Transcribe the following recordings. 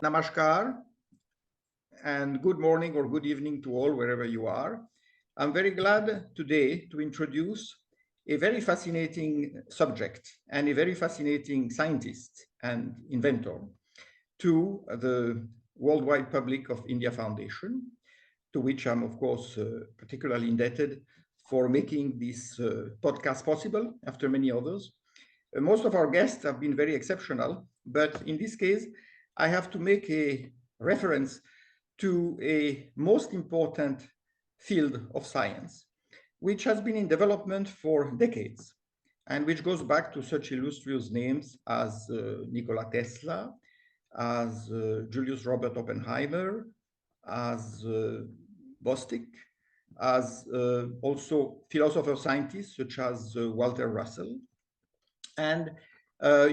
Namaskar, and good morning or good evening to all, wherever you are. I'm very glad today to introduce a very fascinating subject and a very fascinating scientist and inventor to the worldwide public of India Foundation, to which I'm, of course, particularly indebted for making this podcast possible after many others. Most of our guests have been very exceptional, but in this case, I have to make a reference to a most important field of science, which has been in development for decades, and which goes back to such illustrious names as Nikola Tesla, as Julius Robert Oppenheimer, as Bostic, as also philosopher-scientists such as Walter Russell. And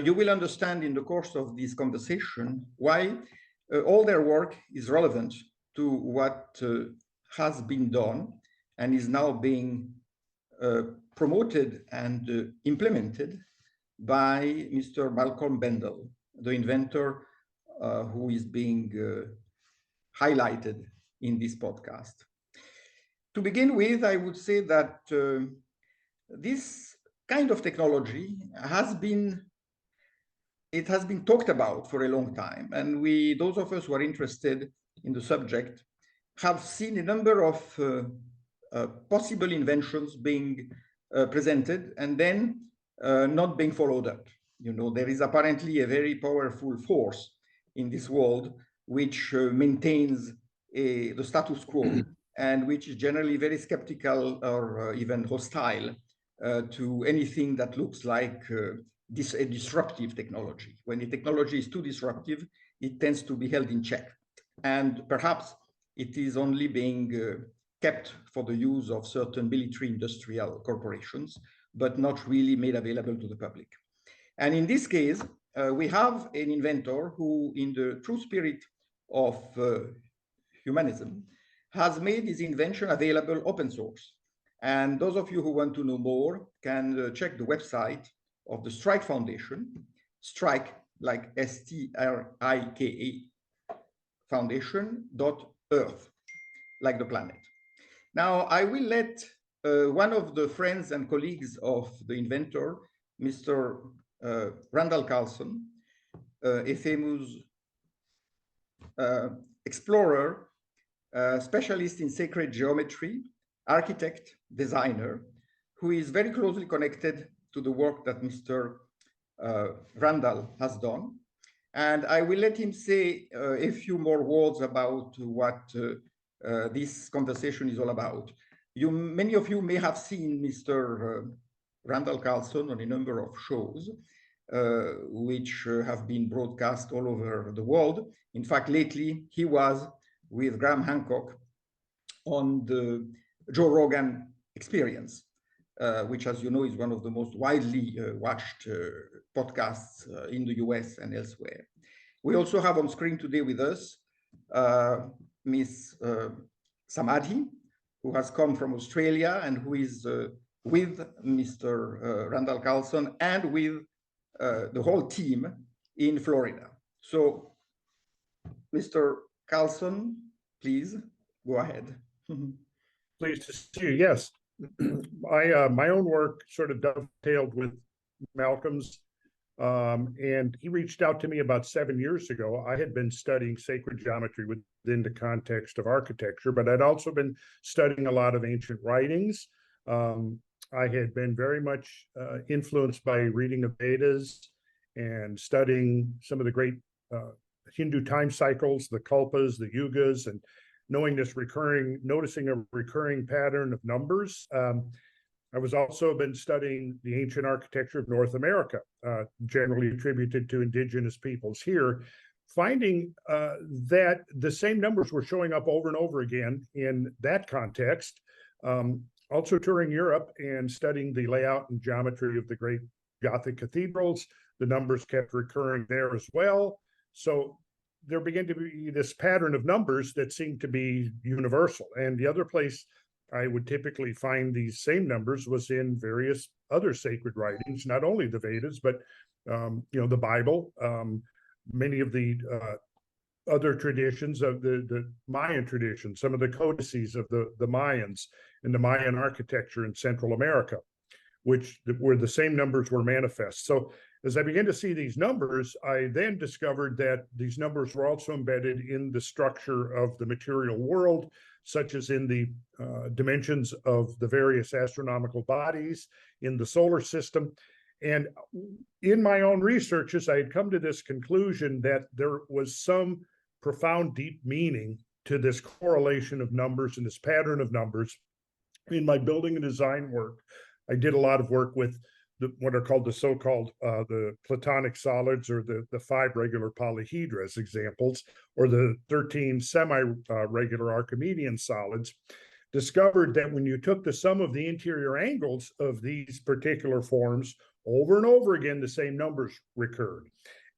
you will understand in the course of this conversation why all their work is relevant to what has been done and is now being promoted and implemented by Mr. Malcolm Bendall, the inventor who is being highlighted in this podcast. To begin with, I would say that this kind of technology has been talked about for a long time, and those of us who are interested in the subject, have seen a number of possible inventions being presented and then not being followed up. You know, there is apparently a very powerful force in this world which maintains the status quo and which is generally very skeptical or even hostile to anything that looks like a disruptive technology. When a technology is too disruptive, it tends to be held in check. And perhaps it is only being kept for the use of certain military industrial corporations, but not really made available to the public. And in this case, we have an inventor who, in the true spirit of humanism, has made his invention available open source. And those of you who want to know more can check the website of the Strike Foundation, Strike like S-T-R-I-K-E, foundation.earth, like the planet. Now, I will let one of the friends and colleagues of the inventor, Mr. Randall Carlson, a famous explorer, specialist in sacred geometry, architect, designer, who is very closely connected to the work that Mr. Randall has done. And I will let him say a few more words about what this conversation is all about. Many of you may have seen Mr. Randall Carlson on a number of shows, which have been broadcast all over the world. In fact, lately, he was with Graham Hancock on the Joe Rogan Experience, which, as you know, is one of the most widely watched podcasts in the US and elsewhere. We also have on screen today with us Miss Samadhi, who has come from Australia and who is with Mr. Randall Carlson and with the whole team in Florida. So, Mr. Carlson, please go ahead. Pleased to see you. Yes, my own work sort of dovetailed with Malcolm's, and he reached out to me about 7 years ago. I had been studying sacred geometry within the context of architecture, but I'd also been studying a lot of ancient writings. I had been very much influenced by reading the Vedas and studying some of the great Hindu time cycles, the kalpas, the yugas, and noticing a recurring pattern of numbers. I was also been studying the ancient architecture of North America, generally attributed to indigenous peoples here, finding that the same numbers were showing up over and over again in that context. Also touring Europe and studying the layout and geometry of the great Gothic cathedrals, the numbers kept recurring there as well. So there began to be this pattern of numbers that seemed to be universal. And the other place I would typically find these same numbers was in various other sacred writings, not only the Vedas, but the Bible. Many of the other traditions of the Mayan tradition, some of the codices of the Mayans and the Mayan architecture in Central America, where the same numbers were manifest. So as I began to see these numbers, I then discovered that these numbers were also embedded in the structure of the material world, such as in the dimensions of the various astronomical bodies in the solar system. And in my own researches, I had come to this conclusion that there was some profound, deep meaning to this correlation of numbers and this pattern of numbers. In my building and design work, I did a lot of work with what are called the so-called the Platonic solids, or the 5 regular polyhedras examples, or the 13 semi-regular Archimedean solids. Discovered that when you took the sum of the interior angles of these particular forms over and over again, the same numbers recurred.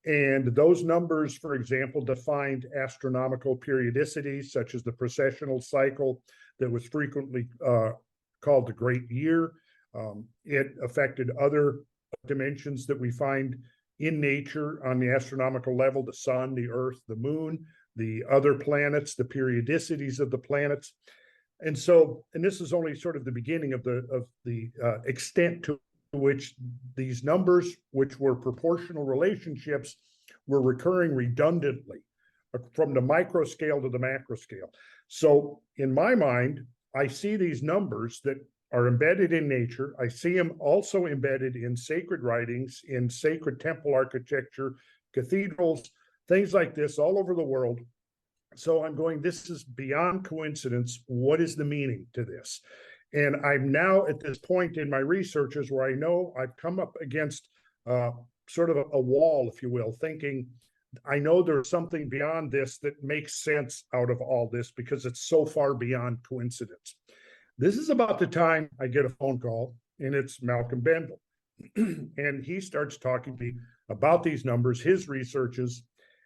And those numbers, for example, defined astronomical periodicities, such as the precessional cycle that was frequently called the Great Year. It affected other dimensions that we find in nature on the astronomical level: the sun, the earth, the moon, the other planets, the periodicities of the planets. And so, and this is only sort of the beginning of the extent to which these numbers, which were proportional relationships, were recurring redundantly from the micro scale to the macro scale. So in my mind, I see these numbers that are embedded in nature. I see them also embedded in sacred writings, in sacred temple architecture, cathedrals, things like this all over the world. So I'm going, this is beyond coincidence. What is the meaning to this? And I'm now at this point in my researches where I know I've come up against sort of a wall, if you will, thinking, I know there's something beyond this that makes sense out of all this, because it's so far beyond coincidence. This is about the time I get a phone call, and it's Malcolm Bendall. And he starts talking to me about these numbers, his researches.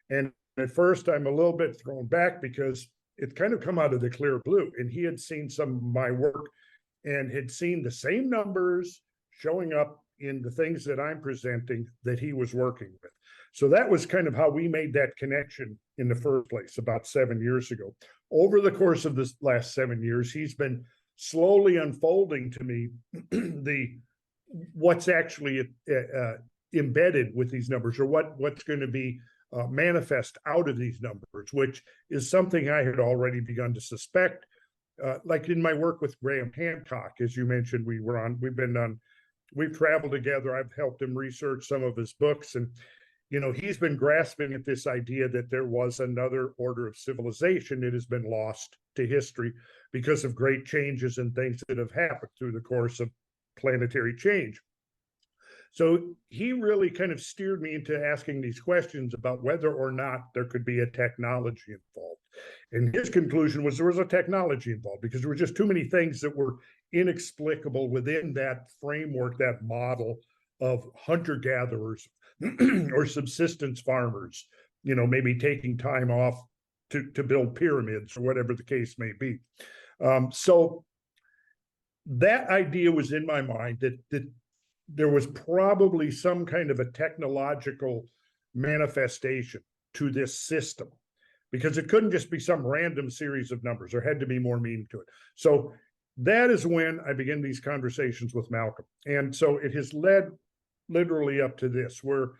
And at first, I'm a little bit thrown back because it kind of come out of the clear blue. And he had seen some of my work and had seen the same numbers showing up in the things that I'm presenting that he was working with. So that was kind of how we made that connection in the first place about 7 years ago. Over the course of this last 7 years, he's been slowly unfolding to me what's actually embedded with these numbers, or what's going to be manifest out of these numbers, which is something I had already begun to suspect. Like in my work with Graham Hancock, as you mentioned, we've traveled together. I've helped him research some of his books, and he's been grasping at this idea that there was another order of civilization that has been lost to history because of great changes and things that have happened through the course of planetary change. So he really kind of steered me into asking these questions about whether or not there could be a technology involved. And his conclusion was there was a technology involved because there were just too many things that were inexplicable within that framework, that model of hunter-gatherers or subsistence farmers, maybe taking time off to build pyramids or whatever the case may be. So that idea was in my mind that there was probably some kind of a technological manifestation to this system, because it couldn't just be some random series of numbers. There had to be more meaning to it. So that is when I began these conversations with Malcolm. And so it has led literally up to this, where,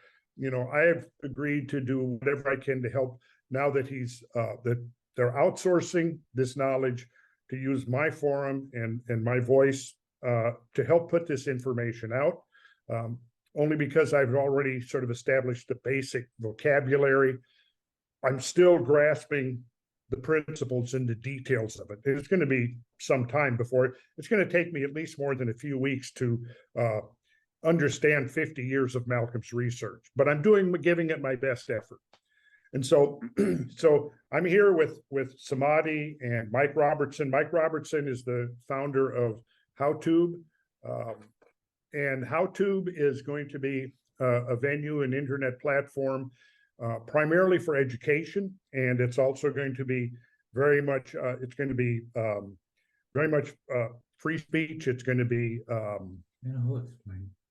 I have agreed to do whatever I can to help, now that that they're outsourcing this knowledge, to use my forum and my voice to help put this information out, only because I've already sort of established the basic vocabulary. I'm still grasping the principles and the details of it. And it's going to be some time before it's going to take me at least more than a few weeks to understand 50 years of Malcolm's research, but I'm giving it my best effort. And so, I'm here with Samadhi and Mike Robertson. Mike Robertson is the founder of HowTube, and HowTube is going to be a venue, an internet platform, primarily for education, and it's also going to be very much free speech. It's going to be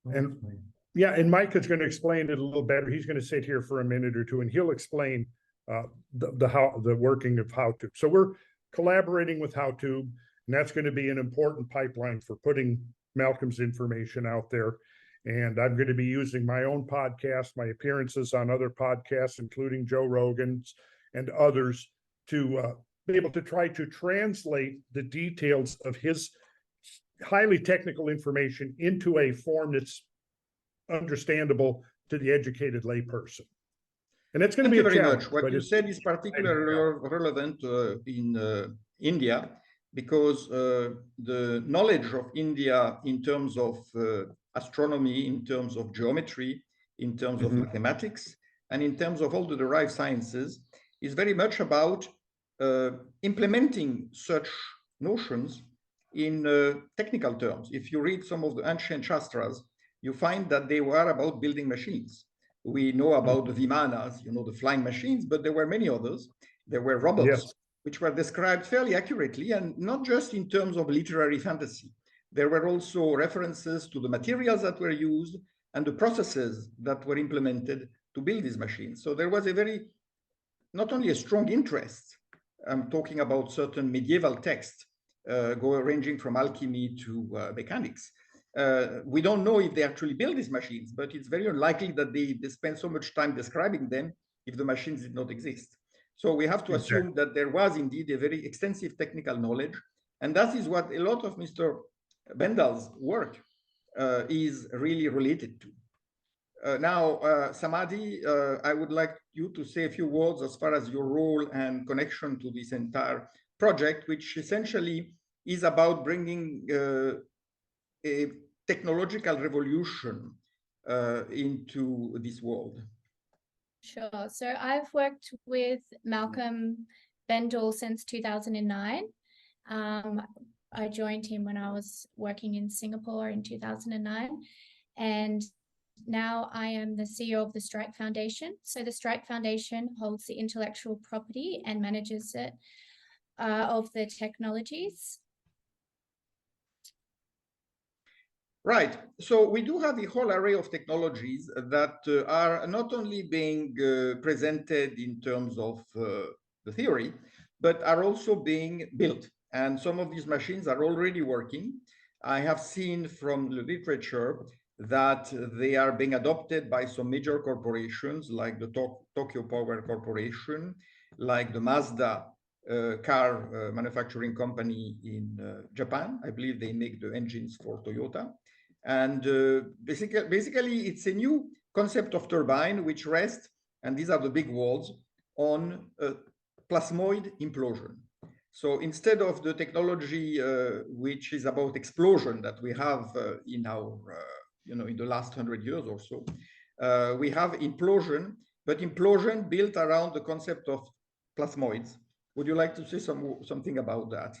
and Mike is going to explain it a little better. He's going to sit here for a minute or two, and he'll explain the working of HowTube. So we're collaborating with HowTube, and that's going to be an important pipeline for putting Malcolm's information out there. And I'm going to be using my own podcast, my appearances on other podcasts, including Joe Rogan's and others, to be able to try to translate the details of his highly technical information into a form that's understandable to the educated layperson. And it's going to be a challenge. Thank you very much. What you said is particularly relevant in India, because the knowledge of India in terms of astronomy, in terms of geometry, in terms of mathematics, and in terms of all the derived sciences is very much about implementing such notions in technical terms. If you read some of the ancient Shastras, you find that they were about building machines. We know about the Vimanas, the flying machines, but there were many others. There were robots, which were described fairly accurately, and not just in terms of literary fantasy. There were also references to the materials that were used and the processes that were implemented to build these machines. So there was not only a strong interest, I'm talking about certain medieval texts, ranging from alchemy to mechanics. We don't know if they actually built these machines, but it's very unlikely that they spend so much time describing them if the machines did not exist. So we have to assume that there was indeed a very extensive technical knowledge, and that is what a lot of Mr. Bendall's work is really related to. Now, Samadhi, I would like you to say a few words as far as your role and connection to this entire project, which essentially is about bringing a technological revolution into this world. Sure. So I've worked with Malcolm Bendall since 2009. I joined him when I was working in Singapore in 2009. And now I am the CEO of the Strike Foundation. So the Strike Foundation holds the intellectual property and manages it of the technologies. Right. So we do have a whole array of technologies that are not only being presented in terms of the theory, but are also being built. And some of these machines are already working. I have seen from the literature that they are being adopted by some major corporations like the Tokyo Power Corporation, like the Mazda car manufacturing company in Japan. I believe they make the engines for Toyota. And basically, it's a new concept of turbine which rests, and these are the big walls, on plasmoid implosion. So instead of the technology which is about explosion that we have in our, in the last 100 years or so, we have implosion, but implosion built around the concept of plasmoids. Would you like to say something about that?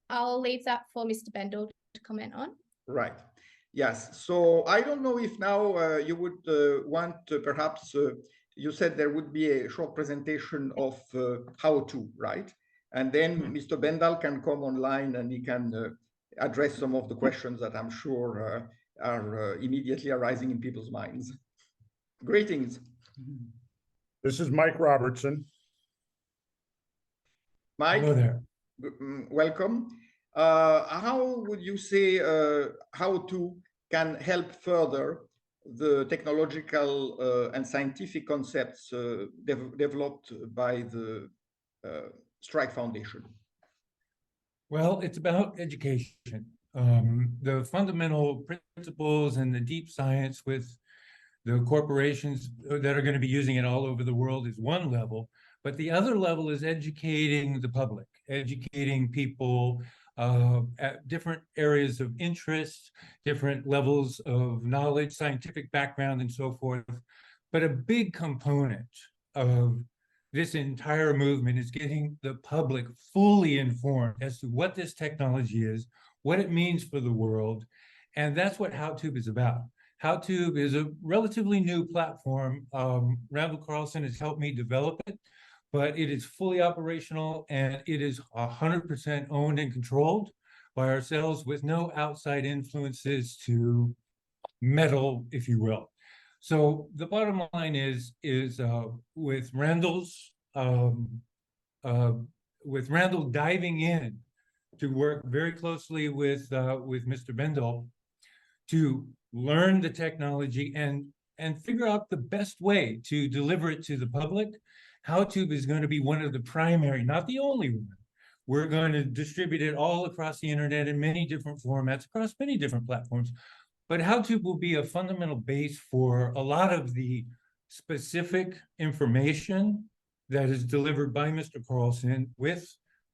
I'll leave that for Mr. Bendall to comment on. Right. Yes. So I don't know if now you would want perhaps, you said there would be a short presentation of how to, right? And then Mr. Bendall can come online and he can address some of the questions that I'm sure are immediately arising in people's minds. Greetings. This is Mike Robertson. Mike. Hello there. Welcome. How would you say how to can help further the technological and scientific concepts developed by the Strike Foundation? Well, it's about education. The fundamental principles and the deep science with the corporations that are going to be using it all over the world is one level, but the other level is educating the public, educating people at different areas of interest, different levels of knowledge, scientific background, and so forth. But a big component of this entire movement is getting the public fully informed as to what this technology is, what it means for the world, and that's what HowTube is about. HowTube is a relatively new platform. Randall Carlson has helped me develop it, but it is fully operational and it is 100% owned and controlled by ourselves with no outside influences to meddle, if you will. So the bottom line is with with Randall diving in to work very closely with Mr. Bendall to learn the technology and figure out the best way to deliver it to the public. HowTube is going to be one of the primary, not the only one. We're going to distribute it all across the internet in many different formats, across many different platforms. But HowTube will be a fundamental base for a lot of the specific information that is delivered by Mr. Carlson with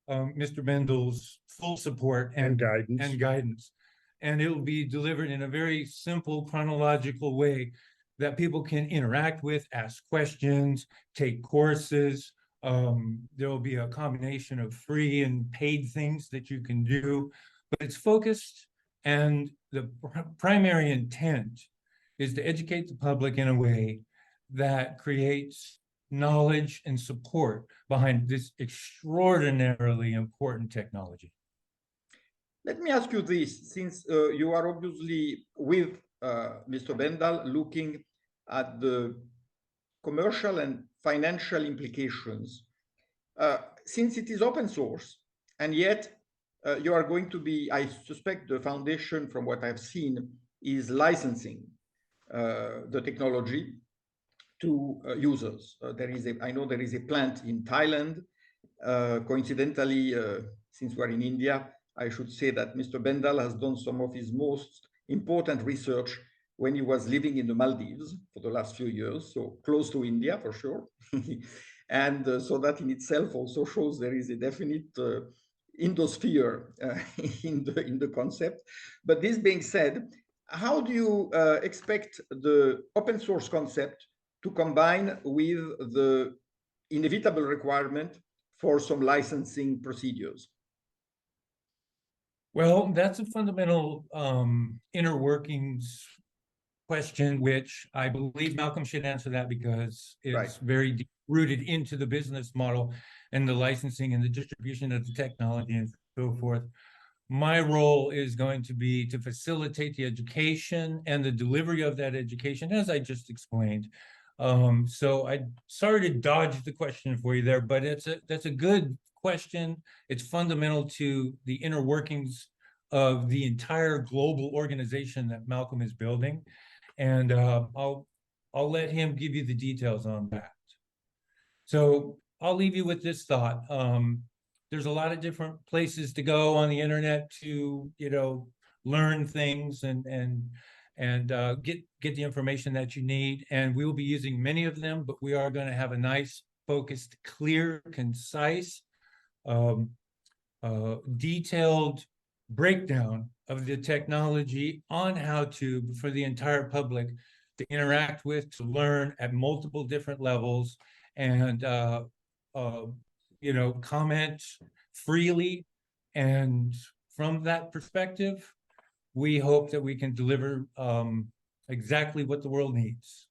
Mr. Bendall's full support and guidance. And it will be delivered in a very simple, chronological way that people can interact with, ask questions, take courses. There will be a combination of free and paid things that you can do, but it's focused, and the primary intent is to educate the public in a way that creates knowledge and support behind this extraordinarily important technology. Let me ask you this, since you are obviously with Mr. Bendall looking at the commercial and financial implications. Since it is open source, and yet you are going to be, I suspect the foundation from what I've seen is licensing the technology to users. I know there is a plant in Thailand. Coincidentally, since we're in India, I should say that Mr. Bendall has done some of his most important research when he was living in the Maldives for the last few years, so close to India for sure. And so that in itself also shows there is a definite Indosphere in the concept. But this being said, how do you expect the open source concept to combine with the inevitable requirement for some licensing procedures? Well, that's a fundamental inner workings question, which I believe Malcolm should answer that, because it's very deep rooted into the business model and the licensing and the distribution of the technology and so forth. My role is going to be to facilitate the education and the delivery of that education, as I just explained. So I'm sorry to dodge the question for you there, but that's a good question. It's fundamental to the inner workings of the entire global organization that Malcolm is building. And I'll let him give you the details on that. So I'll leave you with this thought. There's a lot of different places to go on the internet to, learn things and get the information that you need. And we will be using many of them, but we are going to have a nice, focused, clear, concise, detailed breakdown of the technology on HowTube for the entire public to interact with, to learn at multiple different levels, and comment freely. And from that perspective, we hope that we can deliver exactly what the world needs.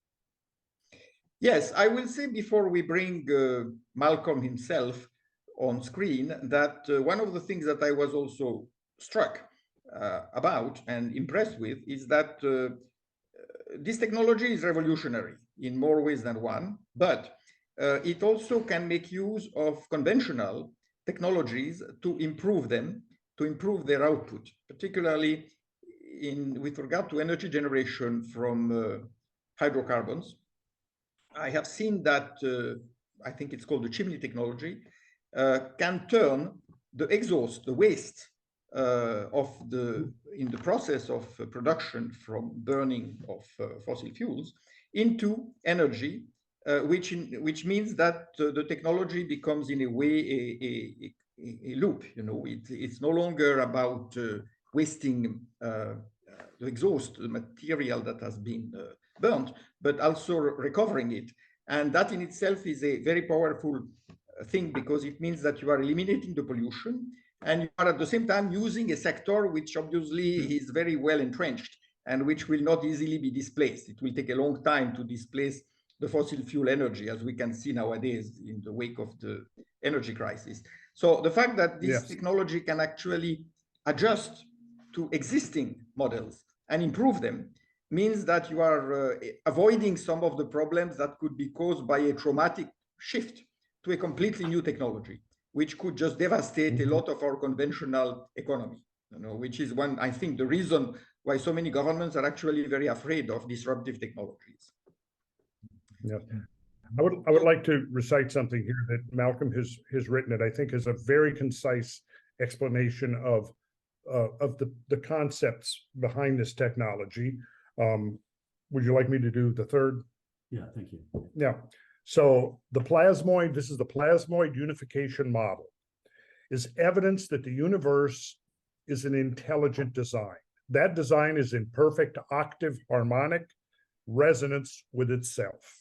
Yes, I will say before we bring Malcolm himself on screen that one of the things that I was also struck about and impressed with is that this technology is revolutionary in more ways than one, but it also can make use of conventional technologies to improve them, to improve their output, particularly with regard to energy generation from hydrocarbons. I have seen that, I think it's called the chimney technology, can turn the exhaust, the waste in the process of production from burning of fossil fuels into energy, which means that the technology becomes in a way a loop. It's no longer about wasting the exhaust, the material that has been burnt, but also recovering it. And that in itself is a very powerful thing, because it means that you are eliminating the pollution, and you are at the same time using a sector which obviously is very well entrenched and which will not easily be displaced. It will take a long time to displace the fossil fuel energy, as we can see nowadays in the wake of the energy crisis. So the fact that this technology can actually adjust to existing models and improve them means that you are avoiding some of the problems that could be caused by a traumatic shift to a completely new technology, which could just devastate a lot of our conventional economy, which is one, I think, the reason why so many governments are actually very afraid of disruptive technologies. Yeah. I would like to recite something here that Malcolm has written. It I think is a very concise explanation of the concepts behind this technology. Would you like me to do the third? Yeah, thank you. Yeah. So the plasmoid, this is the plasmoid unification model, is evidence that the universe is an intelligent design. That design is in perfect octave harmonic resonance with itself.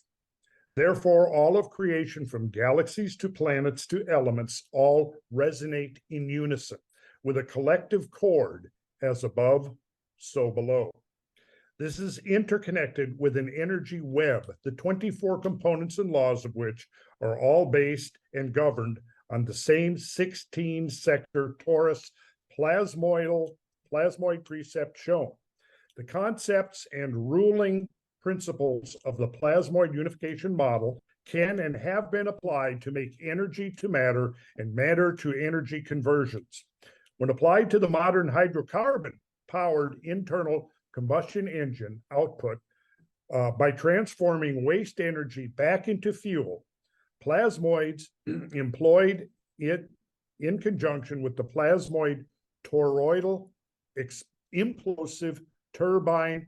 Therefore, all of creation, from galaxies to planets to elements, all resonate in unison with a collective chord, as above, so below. This is interconnected with an energy web, the 24 components and laws of which are all based and governed on the same 16-sector torus plasmoid precept shown. The concepts and ruling principles of the plasmoid unification model can and have been applied to make energy to matter and matter to energy conversions. When applied to the modern hydrocarbon-powered internal combustion engine output by transforming waste energy back into fuel, plasmoids employed it in conjunction with the plasmoid toroidal implosive turbine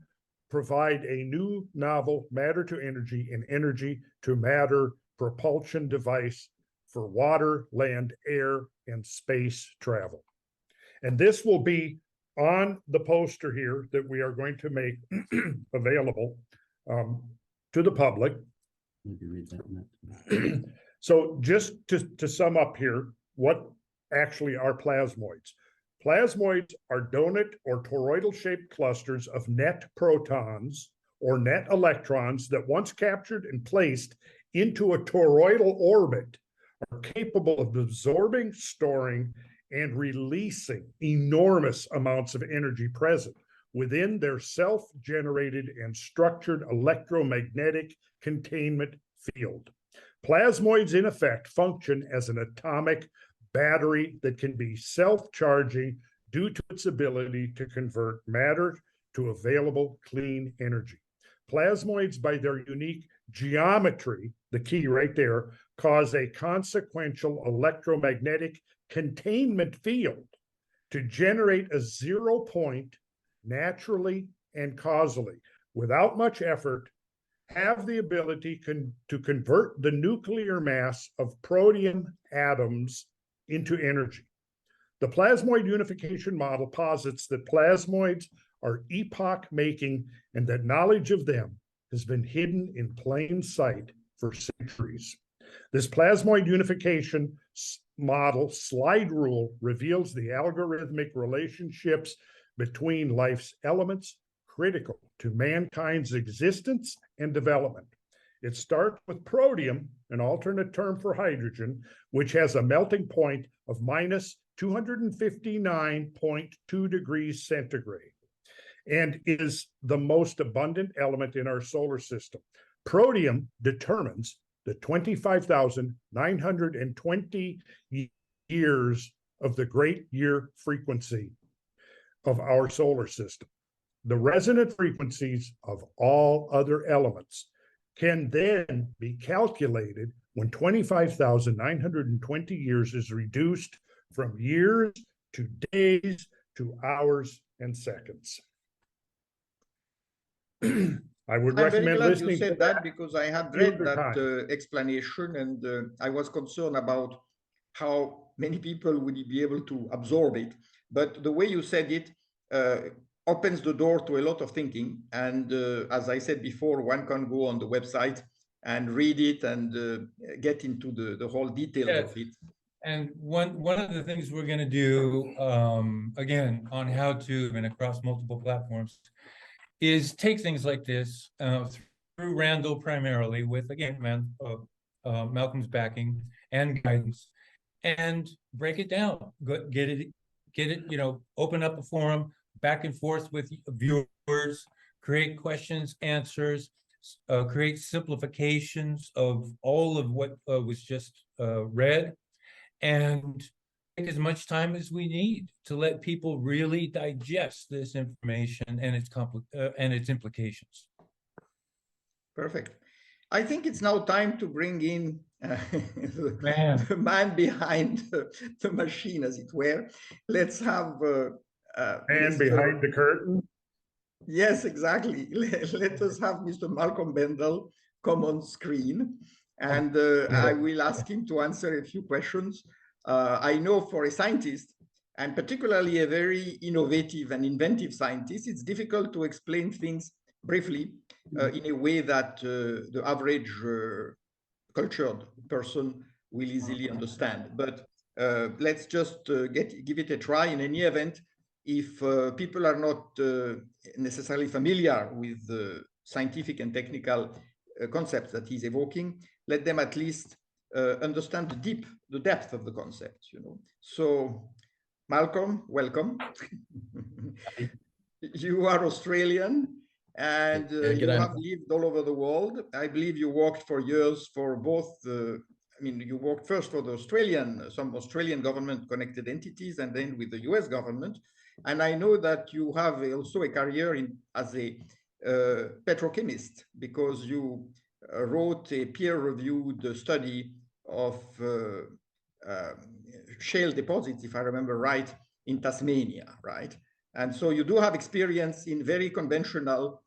provide a new novel matter to energy and energy to matter propulsion device for water, land, air, and space travel. And this will be on the poster here that we are going to make available to the public. Maybe read that. So just to sum up here, what actually are plasmoids? Plasmoids are donut or toroidal-shaped clusters of net protons or net electrons that, once captured and placed into a toroidal orbit, are capable of absorbing, storing, and releasing enormous amounts of energy present within their self-generated and structured electromagnetic containment field. Plasmoids, in effect, function as an atomic battery that can be self-charging due to its ability to convert matter to available clean energy. Plasmoids, by their unique geometry, the key right there, cause a consequential electromagnetic containment field to generate a 0 point naturally and causally, without much effort, have the ability to convert the nuclear mass of protium atoms into energy. The plasmoid unification model posits that plasmoids are epoch-making and that knowledge of them has been hidden in plain sight for centuries. This plasmoid unification model slide rule reveals the algorithmic relationships between life's elements critical to mankind's existence and development. It starts with protium, an alternate term for hydrogen, which has a melting point of minus 259.2 degrees centigrade and is the most abundant element in our solar system. Protium determines the 25,920 years of the great year frequency of our solar system. The resonant frequencies of all other elements can then be calculated when 25,920 years is reduced from years to days to hours and seconds. I would recommend listening. You said that because I had read that explanation, and I was concerned about how many people would be able to absorb it. But the way you said it opens the door to a lot of thinking. And as I said before, one can go on the website and read it and get into the whole details of it. And one of the things we're going to do, again, on how to and across multiple platforms, is take things like this through Randall primarily, with, again, Malcolm's backing and guidance, and break it down. Get it, open up a forum, back and forth with viewers, create questions, answers, create simplifications of all of what was just read, and take as much time as we need to let people really digest this information and its implications. Perfect. I think it's now time to bring in Man. the man behind the machine, as it were. Let's have And Mr. behind the curtain. Yes, exactly. Let us have Mr. Malcolm Bendall come on screen, and I will ask him to answer a few questions. I know for a scientist, and particularly a very innovative and inventive scientist, it's difficult to explain things briefly in a way that the average cultured person will easily understand. But let's just give it a try. In any event, if people are not necessarily familiar with the scientific and technical concepts that he's evoking, let them at least understand the depth of the concept, you know. So, Malcolm, welcome. You are Australian, and you have lived all over the world. I believe you worked for years for both you worked first for the some Australian government-connected entities, and then with the US government. And I know that you have also a career as a petrochemist, because you wrote a peer-reviewed study of shale deposits, if I remember right, in Tasmania, right? And so you do have experience in very conventional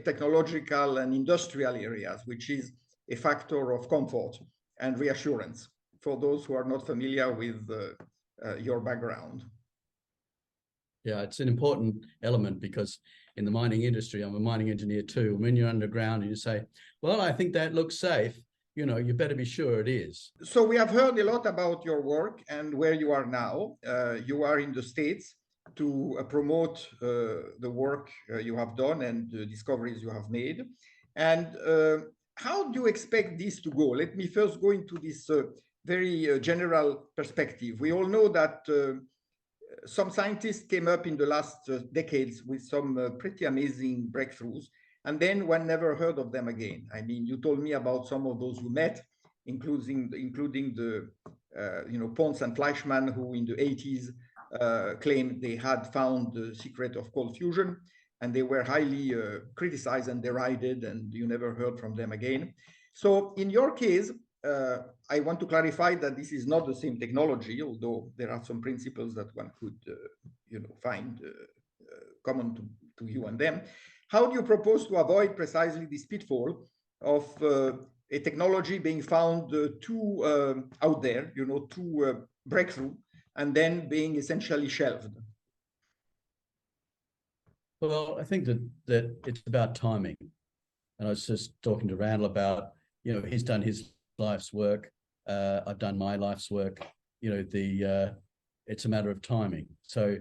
technological and industrial areas, which is a factor of comfort and reassurance for those who are not familiar with your background. Yeah, it's an important element, because in the mining industry, I'm a mining engineer too. When you're underground and you say, well, I think that looks safe, you know, you better be sure it is. So we have heard a lot about your work and where you are now. You are in the States to promote the work you have done and the discoveries you have made. And how do you expect this to go? Let me first go into this very general perspective. We all know that some scientists came up in the last decades with some pretty amazing breakthroughs, and then one never heard of them again. I mean, you told me about some of those you met, including the Pons and Fleischmann, who in the 80s claimed they had found the secret of cold fusion, and they were highly criticized and derided, and you never heard from them again. So in your case, I want to clarify that this is not the same technology, although there are some principles that one could find common to you and them. How do you propose to avoid precisely this pitfall of a technology being found too out there, too breakthrough, and then being essentially shelved? Well, I think that it's about timing. And I was just talking to Randall about, he's done his life's work. I've done my life's work. It's a matter of timing. So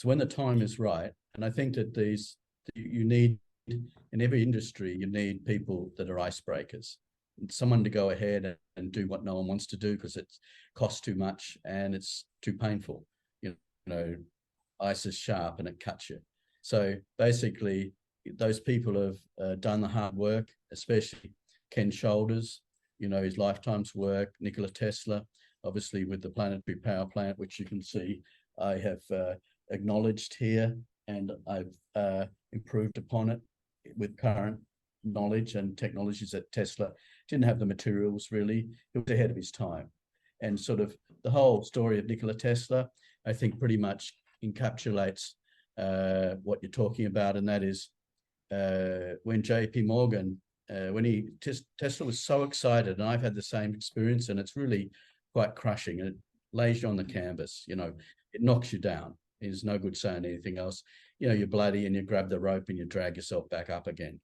when the time is right, and I think that you need, in every industry, you need people that are icebreakers. Someone to go ahead and do what no one wants to do because it costs too much and it's too painful. Ice is sharp and it cuts you. So basically, those people have done the hard work, especially Ken Shoulders, his lifetime's work, Nikola Tesla, obviously with the planetary power plant, which you can see I have acknowledged here, and I've improved upon it with current knowledge and technologies that Tesla didn't have the materials really. He was ahead of his time. And sort of the whole story of Nikola Tesla, I think pretty much encapsulates what you're talking about, and that is when JP Morgan, Tesla was so excited, and I've had the same experience, and it's really quite crushing, and it lays you on the canvas, it knocks you down. It's no good saying anything else. You're bloody and you grab the rope and you drag yourself back up again.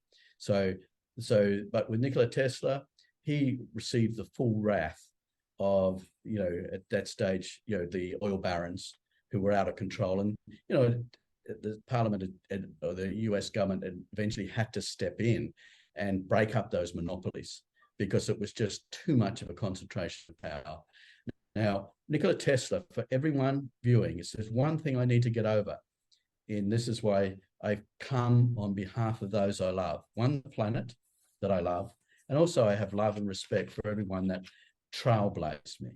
But with Nikola Tesla, he received the full wrath of, at that stage, the oil barons who were out of control. And, the Parliament or the US government eventually had to step in and break up those monopolies because it was just too much of a concentration of power. Now, Nikola Tesla, for everyone viewing, there's one thing I need to get over, and this is why I've come on behalf of those I love. One, the planet that I love, and also I have love and respect for everyone that trailblazed me.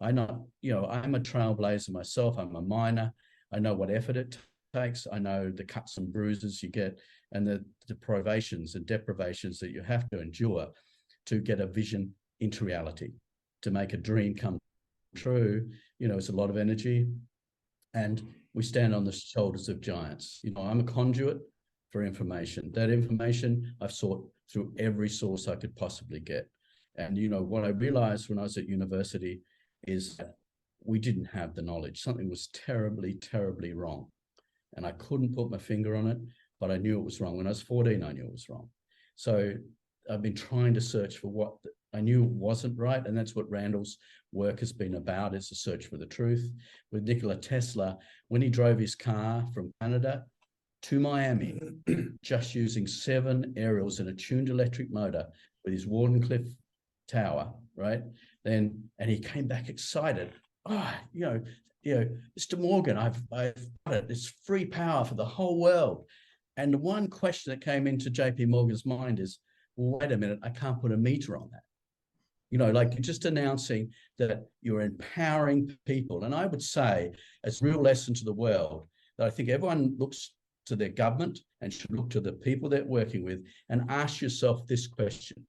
I'm a trailblazer myself. I'm a miner. I know what effort it takes. I know the cuts and bruises you get and the privations and deprivations that you have to endure to get a vision into reality, to make a dream come true. It's a lot of energy, and we stand on the shoulders of giants. I'm a conduit for information. That information I've sought through every source I could possibly get. And what I realized when I was at university is that we didn't have the knowledge. Something was terribly, terribly wrong. And I couldn't put my finger on it, but I knew it was wrong. When I was 14, I knew it was wrong. So I've been trying to search for what I knew wasn't right. And that's what Randall's work has been about, is a search for the truth. With Nikola Tesla, when he drove his car from Canada to Miami, just using 7 aerials and a tuned electric motor with his Wardenclyffe tower, right? And he came back excited. Mr. Morgan, I've got it. It's free power for the whole world. And the one question that came into JP Morgan's mind is, well, wait a minute, I can't put a meter on that. Like you're just announcing that you're empowering people. And I would say, as a real lesson to the world, that I think everyone looks to their government and should look to the people they're working with and ask yourself this question.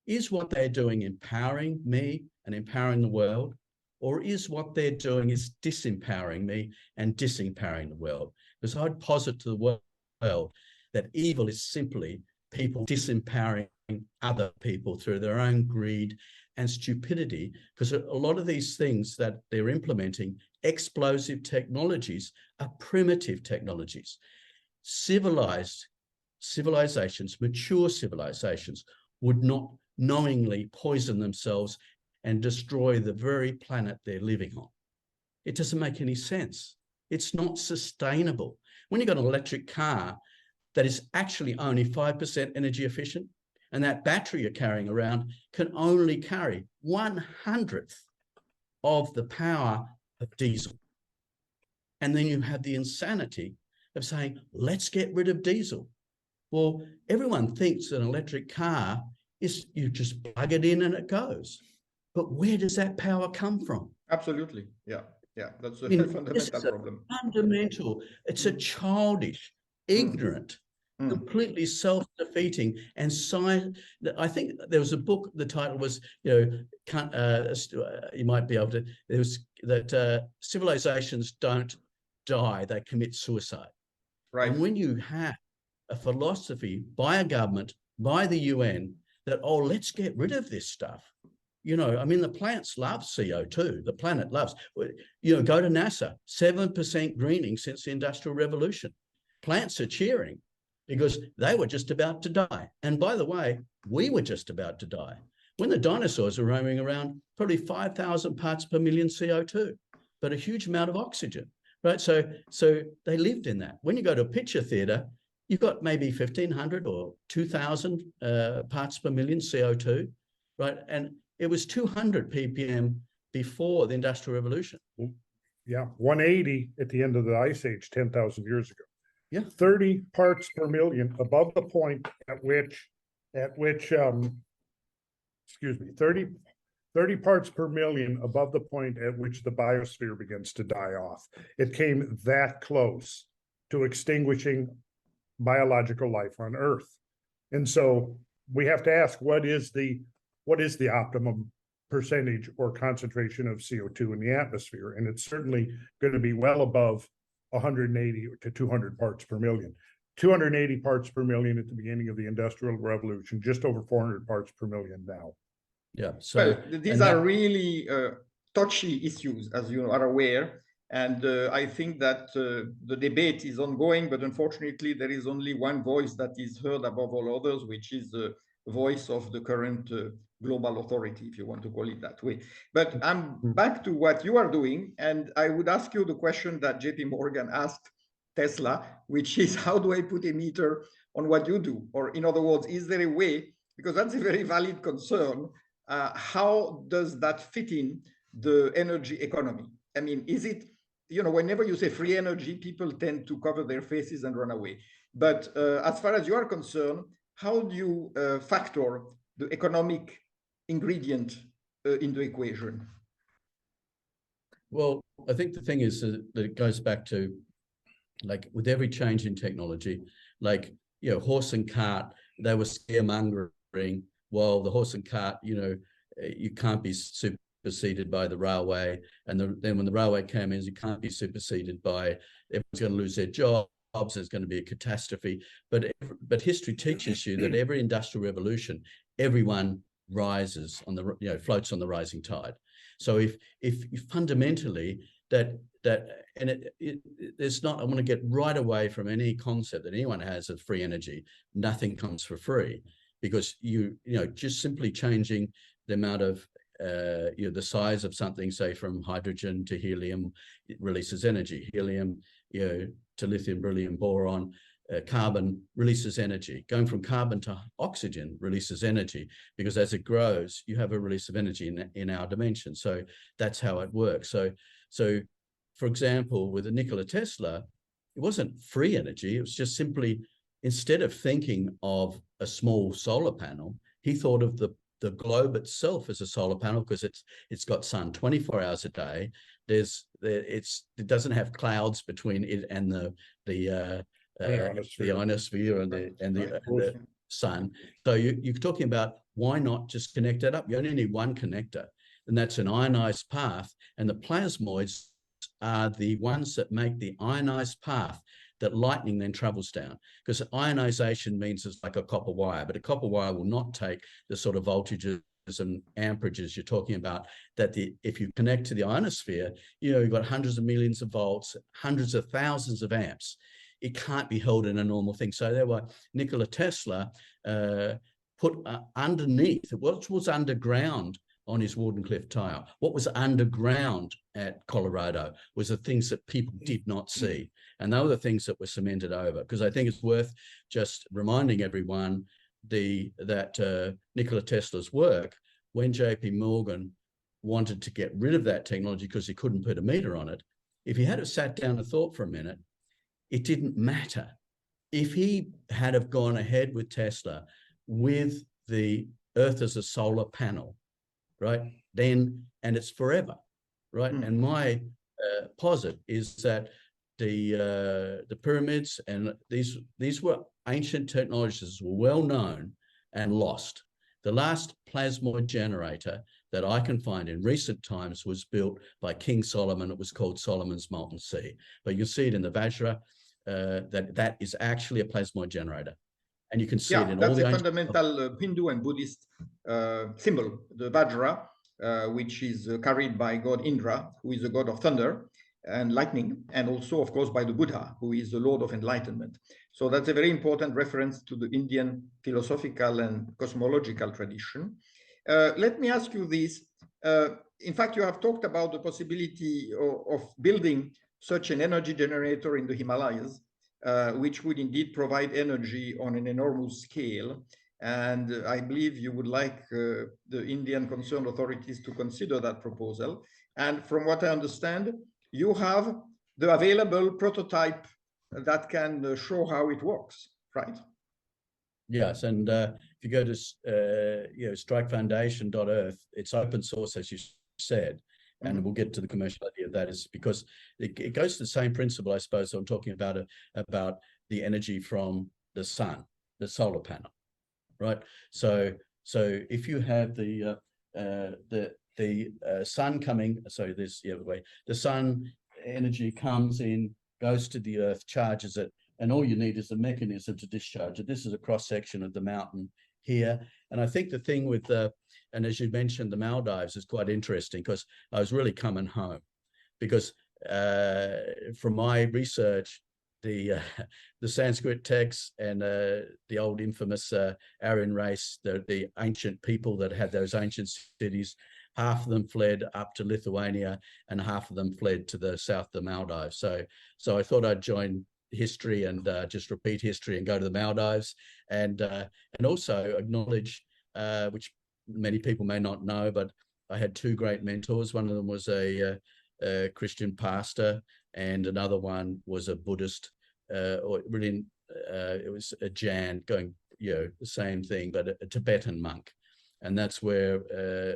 Is what they're doing empowering me and empowering the world? Or is what they're doing is disempowering me and disempowering the world? Because I'd posit to the world that evil is simply people disempowering other people through their own greed and stupidity, because a lot of these things that they're implementing, explosive technologies, are primitive technologies. Civilizations, mature civilizations, would not knowingly poison themselves and destroy the very planet they're living on. It doesn't make any sense. It's not sustainable. When you've got an electric car that is actually only 5% energy efficient, and that battery you're carrying around can only carry 1/100th of the power of diesel. And then you have the insanity of saying, let's get rid of diesel. Well, everyone thinks an electric car is you just plug it in and it goes. But where does that power come from? Absolutely. Yeah. That's a fundamental problem. Fundamental. It's a childish, ignorant, completely self-defeating, and science. I think there was a book. The title was, you might be able to. There was that civilizations don't die; they commit suicide. Right. And when you have a philosophy by a government, by the UN, that let's get rid of this stuff. The plants love CO2. The planet loves. Go to NASA. 7% greening since the Industrial Revolution. Plants are cheering because they were just about to die. And by the way, we were just about to die. When the dinosaurs were roaming around, probably 5,000 parts per million CO2, but a huge amount of oxygen, right? So they lived in that. When you go to a picture theater, you've got maybe 1,500 or 2,000 parts per million CO2, right? And it was 200 ppm before the Industrial Revolution. Yeah, 180 at the end of the Ice Age, 10,000 years ago. Yeah, 30 parts per million above the point at which 30 parts per million above the point at which the biosphere begins to die off. It came that close to extinguishing biological life on Earth. And so we have to ask, what is the optimum percentage or concentration of CO2 in the atmosphere? And it's certainly going to be well above 180 to 200 parts per million. 280 parts per million at the beginning of the Industrial Revolution, just over 400 parts per million now. Yeah. So these are really touchy issues, as you are aware. And I think that the debate is ongoing, but unfortunately, there is only one voice that is heard above all others, which is the voice of the current global authority, if you want to call it that way. But I'm back to what you are doing, and I would ask you the question that JP Morgan asked Tesla, which is, how do I put a meter on what you do? Or in other words, is there a way, because that's a very valid concern, how does that fit in the energy economy? I mean, is it whenever you say free energy, people tend to cover their faces and run away. But as far as you are concerned, how do you factor the economic ingredient in the equation? Well, I think the thing is that it goes back to, like, with every change in technology, like, horse and cart, they were scaremongering. Well, the horse and cart, you can't be superseded by the railway. And then when the railway came in, you can't be superseded by, everyone's going to lose their jobs. There's going to be a catastrophe. But history teaches you that every industrial revolution, everyone rises on the, floats on the rising tide. So if fundamentally it's not, I want to get right away from any concept that anyone has of free energy. Nothing comes for free, because just simply changing the amount of the size of something, say from hydrogen to helium, it releases energy. Helium, to lithium, beryllium, boron, carbon releases energy. Going from carbon to oxygen releases energy, because as it grows, you have a release of energy in our dimension. So that's how it works. So for example, with Nikola Tesla, it wasn't free energy. It was just simply, instead of thinking of a small solar panel, he thought of the globe itself as a solar panel, because it's got sun 24 hours a day. It doesn't have clouds between it and the ionosphere and the sun. So you're talking about, why not just connect that up? You only need one connector, and that's an ionized path. And the plasmoids are the ones that make the ionized path that lightning then travels down. Because ionization means it's like a copper wire, but a copper wire will not take the sort of voltages and amperages you're talking about, that if you connect to the ionosphere, you've got hundreds of millions of volts, hundreds of thousands of amps. It can't be held in a normal thing. So that's why Nikola Tesla put underneath, what was underground on his Wardenclyffe tile, what was underground at Colorado, was the things that people did not see. And they were the things that were cemented over. Because I think it's worth just reminding everyone that Nikola Tesla's work, when JP Morgan wanted to get rid of that technology because he couldn't put a meter on it, if he had sat down and thought for a minute, it didn't matter. If he had have gone ahead with Tesla with the Earth as a solar panel, right, then, and it's forever, right? And my posit is that the pyramids and these were ancient technologies, were well known and lost. The last plasmoid generator that I can find in recent times was built by King Solomon. It was called Solomon's Molten Sea. But you can see it in the Vajra, that is actually a plasmoid generator. And you can see it in all the that's a fundamental Hindu and Buddhist symbol, the Vajra, which is carried by god Indra, who is the god of thunder and lightning, and also, of course, by the Buddha, who is the Lord of Enlightenment. So that's a very important reference to the Indian philosophical and cosmological tradition. Let me ask you this. In fact, you have talked about the possibility of building such an energy generator in the Himalayas, which would indeed provide energy on an enormous scale. And I believe you would like the Indian concerned authorities to consider that proposal. And from what I understand, you have the available prototype that can show how it works, right? Yes, and if you go to strikefoundation.earth, it's open source, as you said, and we'll get to the commercial idea of that, is because it goes to the same principle, I suppose. So I'm talking about the energy from the sun, the solar panel, right? So if you have the sun coming, sorry, this the other way, the sun energy comes in, goes to the earth, charges it, and all you need is a mechanism to discharge it. This is a cross section of the mountain here. And I think the thing with and as you mentioned, the Maldives is quite interesting, because I was really coming home, because from my research, the Sanskrit texts and the old infamous Aryan race, the ancient people that had those ancient cities, half of them fled up to Lithuania and half of them fled to the south of the Maldives. So I thought I'd join history and just repeat history and go to the Maldives, and also acknowledge, which many people may not know, but I had two great mentors. One of them was a Christian pastor and another one was a Buddhist, or really, it was a Jan going, the same thing, but a Tibetan monk. And that's where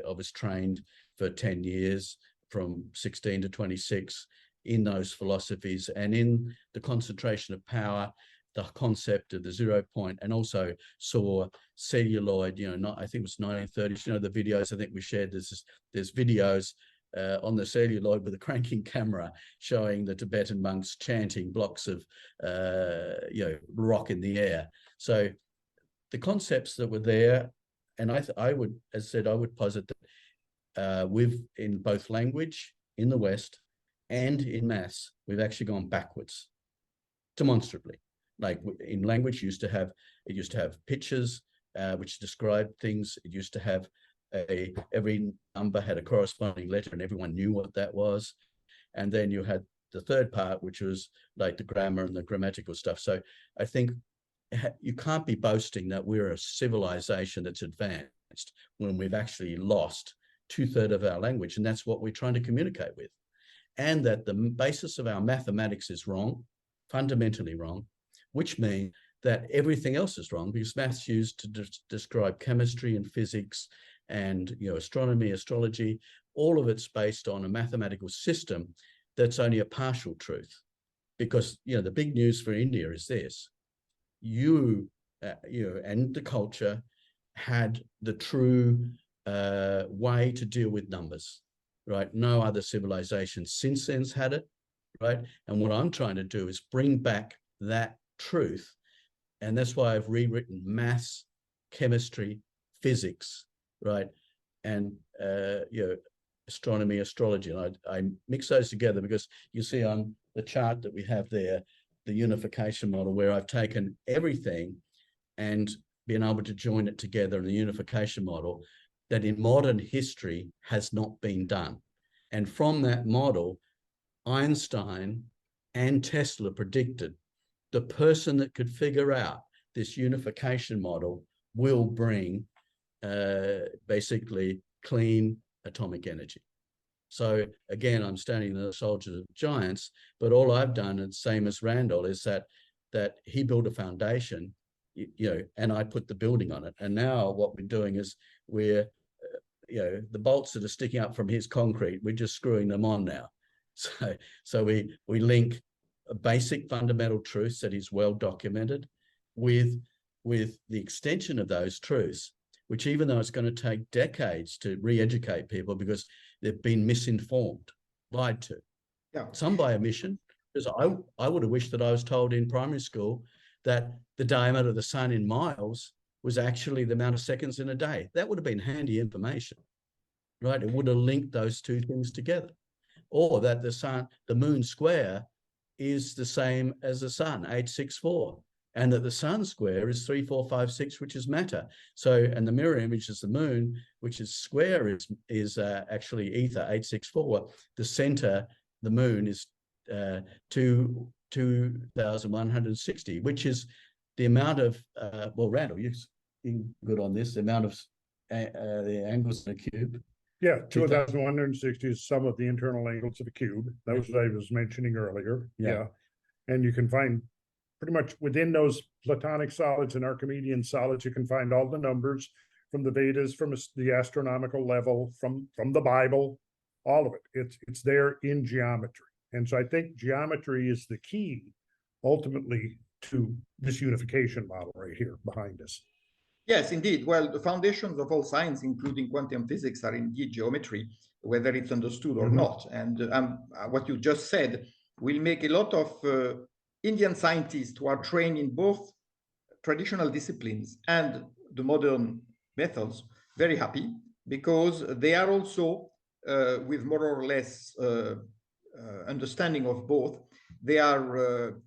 I was trained for 10 years, from 16 to 26, in those philosophies and in the concentration of power, the concept of the 0 point, and also saw celluloid, I think it was 1930s, the videos I think we shared, there's videos on the celluloid with a cranking camera showing the Tibetan monks chanting blocks of, rock in the air. So the concepts that were there, and I would, as I said, I would posit that in both language in the West and in maths, we've actually gone backwards demonstrably. Like in language, it used to have pictures which described things. It used to have every number had a corresponding letter and everyone knew what that was. And then you had the third part, which was like the grammar and the grammatical stuff. So I think you can't be boasting that we're a civilization that's advanced when we've actually lost 2/3 of our language. And that's what we're trying to communicate with. And that the basis of our mathematics is wrong, fundamentally wrong, which means that everything else is wrong, because math's used to describe chemistry and physics and astronomy, astrology. All of it's based on a mathematical system that's only a partial truth. Because the big news for India is this: you and the culture had the true way to deal with numbers, right? No other civilization since then's had it, right? And what I'm trying to do is bring back that truth. And that's why I've rewritten maths, chemistry, physics, right? And, astronomy, astrology. And I mix those together because you see on the chart that we have there, the unification model, where I've taken everything and been able to join it together in the unification model that in modern history has not been done. And from that model, Einstein and Tesla predicted the person that could figure out this unification model will bring basically clean atomic energy. So again, I'm standing in the shoulders of giants, but all I've done, and same as Randall, is that he built a foundation, and I put the building on it. And now what we're doing is we're, the bolts that are sticking up from his concrete, we're just screwing them on now. So we link basic fundamental truths that is well documented with the extension of those truths, which, even though it's going to take decades to re-educate people because they've been misinformed, lied to, some by omission. Because I would have wished that I was told in primary school that the diameter of the sun in miles was actually the amount of seconds in a day. That would have been handy information, right? It would have linked those two things together. Or that the moon square is the same as the sun, 864, and that the sun square is 3456, which is matter. So, and the mirror image is the moon, which is square is actually ether, 864. The center, the moon, is 2160, which is the amount of Randall, you're good on this, the amount of the angles in a cube. Yeah, 2,160 is some of the internal angles of a cube. That was what I was mentioning earlier. Yeah. And you can find pretty much within those Platonic solids and Archimedean solids, you can find all the numbers from the Vedas, from the astronomical level, from the Bible, all of it. It's there in geometry. And so I think geometry is the key ultimately to this unification model right here behind us. Yes, indeed. Well, the foundations of all science, including quantum physics, are indeed geometry, whether it's understood or not. And what you just said will make a lot of Indian scientists who are trained in both traditional disciplines and the modern methods very happy, because they are also, with more or less understanding of both, they are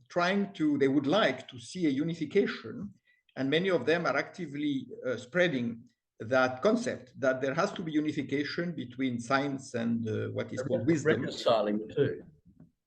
they would like to see a unification. And many of them are actively spreading that concept, that there has to be unification between science and what is called wisdom. Reconciling too.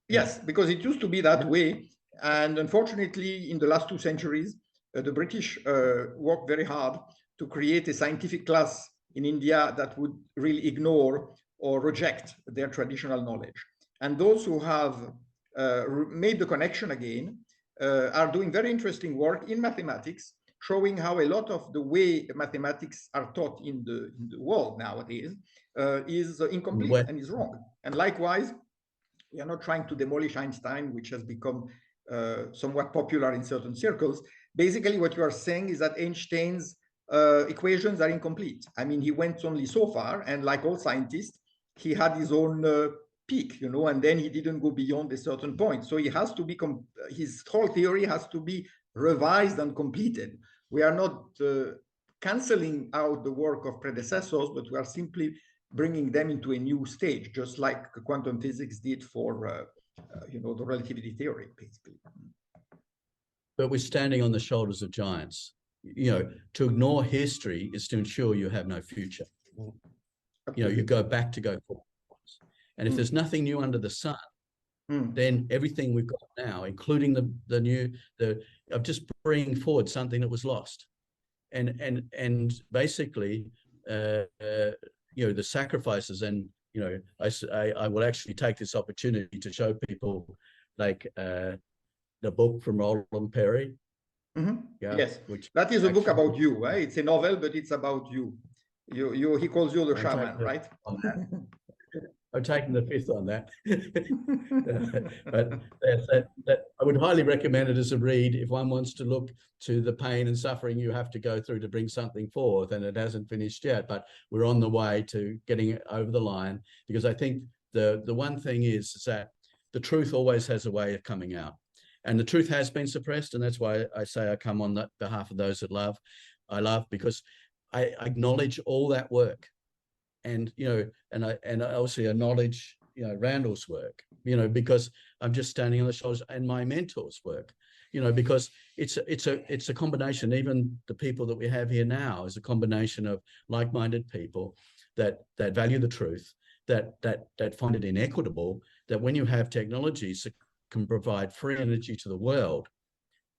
Yes, because it used to be that way. And unfortunately, in the last 2 centuries, the British worked very hard to create a scientific class in India that would really ignore or reject their traditional knowledge. And those who have made the connection again, are doing very interesting work in mathematics, showing how a lot of the way mathematics are taught in the world nowadays is incomplete and is wrong. And likewise, we are not trying to demolish Einstein, which has become somewhat popular in certain circles. Basically, what you are saying is that Einstein's equations are incomplete. I mean, he went only so far, and like all scientists, he had his own peak, you know, and then he didn't go beyond a certain point. So he has to be, his whole theory has to be revised and completed. We are not canceling out the work of predecessors, but we are simply bringing them into a new stage, just like quantum physics did for, you know, the relativity theory, basically. But we're standing on the shoulders of giants. You know, to ignore history is to ensure you have no future. You know, you go back to go forward. And if there's nothing new under the sun, then everything we've got now, including of just bringing forward something that was lost. And basically, you know, the sacrifices, and, you know, I will actually take this opportunity to show people like the book from Roland Perry. Yeah, yes, that is a book about you, right? It's a novel, but it's about you. He calls you the shaman, right? I'm taking the fifth on that. But that I would highly recommend it as a read if one wants to look to the pain and suffering you have to go through to bring something forth, and it hasn't finished yet, but we're on the way to getting it over the line, because I think the one thing is that the truth always has a way of coming out, and the truth has been suppressed, and that's why I say I come on behalf of those that I love, because I acknowledge all that work. And, you know, and I also acknowledge, you know, Randall's work, you know, because I'm just standing on the shoulders, and my mentor's work, you know, because it's a combination. Even the people that we have here now is a combination of like-minded people that value the truth, that find it inequitable, that when you have technologies that can provide free energy to the world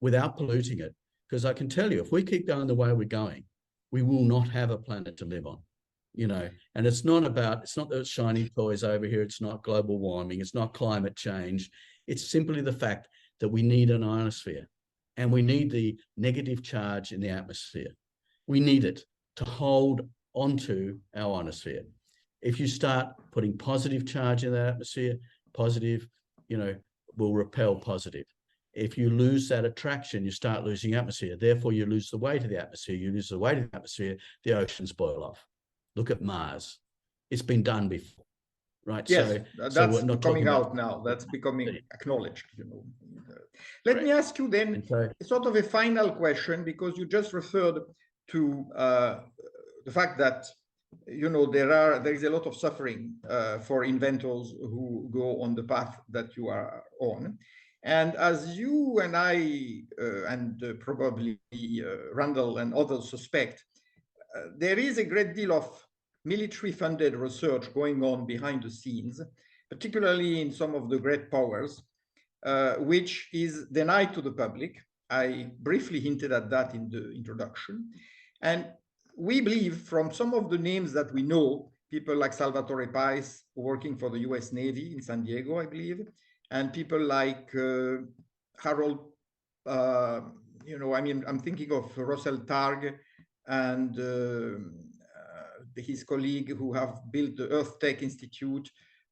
without polluting it, because I can tell you, if we keep going the way we're going, we will not have a planet to live on. You know, and it's not the shiny toys over here. It's not global warming. It's not climate change. It's simply the fact that we need an ionosphere, and we need the negative charge in the atmosphere. We need it to hold onto our ionosphere. If you start putting positive charge in that atmosphere, positive, you know, will repel positive. If you lose that attraction, you start losing atmosphere. Therefore, you lose the weight of the atmosphere. You lose the weight of the atmosphere, the oceans boil off. Look at Mars. It's been done before, right? Yes, that's not coming out now. That's becoming acknowledged, you know. Let me ask you then sort of a final question, because you just referred to the fact that, you know, there is a lot of suffering for inventors who go on the path that you are on. And as you and I, and probably Randall and others suspect, there is a great deal of military-funded research going on behind the scenes, particularly in some of the great powers, which is denied to the public. I briefly hinted at that in the introduction. And we believe, from some of the names that we know, people like Salvatore Pais, working for the US Navy in San Diego, I believe, and people like Harold, you know, I mean, I'm thinking of Russell Targ, and his colleague who have built the Earth Tech Institute,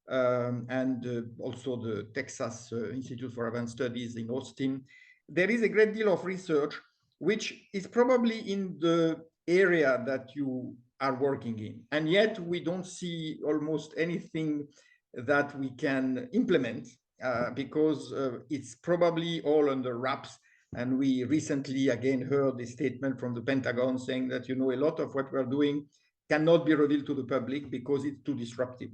and also the Texas Institute for Advanced Studies in Austin. There is a great deal of research which is probably in the area that you are working in, and yet we don't see almost anything that we can implement because it's probably all under wraps. And we recently again heard a statement from the Pentagon saying that, you know, a lot of what we're doing cannot be revealed to the public because it's too disruptive.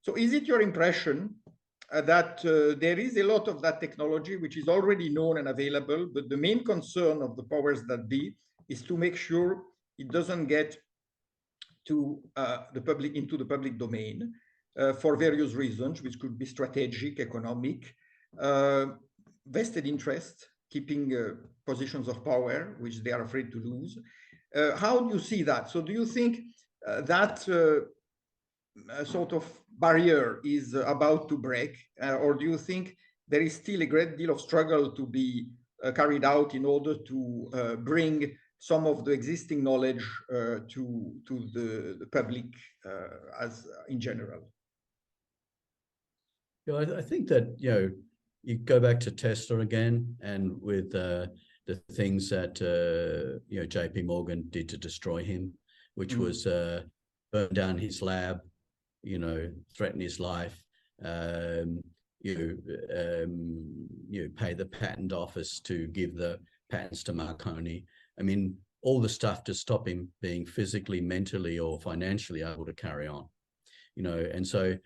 So is it your impression that there is a lot of that technology which is already known and available, but the main concern of the powers that be is to make sure it doesn't get to into the public domain for various reasons, which could be strategic, economic, vested interest, keeping positions of power, which they are afraid to lose. How do you see that? So do you think that sort of barrier is about to break, or do you think there is still a great deal of struggle to be carried out in order to bring some of the existing knowledge to the public as in general. Yeah, I think that, you go back to Tesla again, and with the things that JP Morgan did to destroy him, which was burn down his lab, threaten his life, pay the patent office to give the patents to Marconi. I mean, all the stuff to stop him being physically, mentally, or financially able to carry on, and so,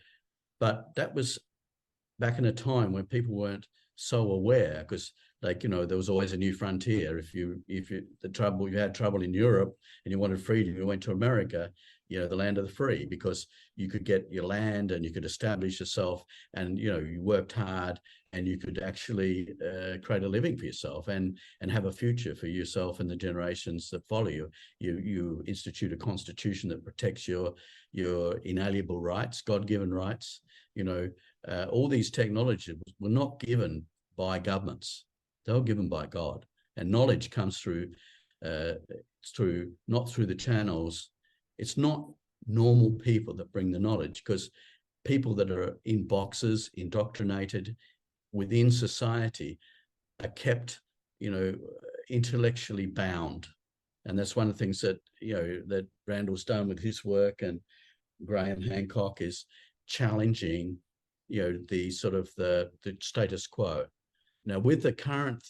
but that was back in a time when people weren't so aware, because there was always a new frontier. If you had trouble in Europe and you wanted freedom, you went to America, the land of the free, because you could get your land and you could establish yourself, and you worked hard and you could actually create a living for yourself and have a future for yourself and the generations that follow you. You institute a constitution that protects your inalienable rights, God-given rights. All these technologies were not given by governments; they were given by God. And knowledge comes through not through the channels. It's not normal people that bring the knowledge, because people that are in boxes, indoctrinated within society, are kept, intellectually bound. And that's one of the things that, that Randall's done with his work, and Graham Hancock is challenging, the sort of the status quo. Now, with the current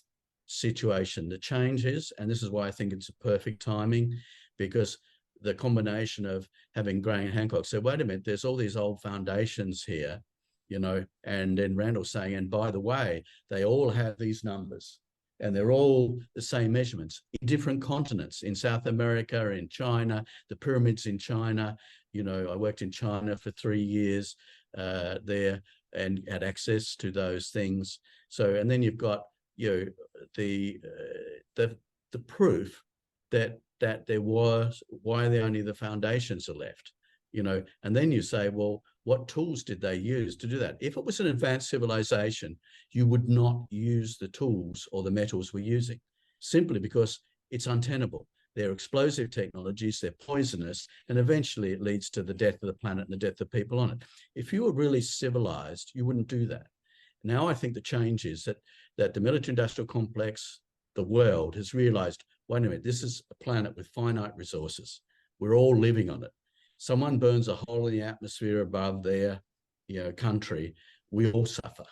situation, the change is, and this is why I think it's a perfect timing, because the combination of having Graham Hancock say, wait a minute, there's all these old foundations here, and then Randall saying, and by the way, they all have these numbers, and they're all the same measurements in different continents, in South America, in China, the pyramids in China. I worked in China for 3 years there and had access to those things. So, and then you've got, the proof that there was, why only the foundations are left, and then you say, well, what tools did they use to do that? If it was an advanced civilization, you would not use the tools or the metals we're using, simply because it's untenable. They're explosive technologies, they're poisonous, and eventually it leads to the death of the planet and the death of people on it. If you were really civilized, you wouldn't do that. Now I think the change is that the military-industrial complex, the world, has realized, wait a minute, this is a planet with finite resources. We're all living on it. Someone burns a hole in the atmosphere above their country, we all suffer.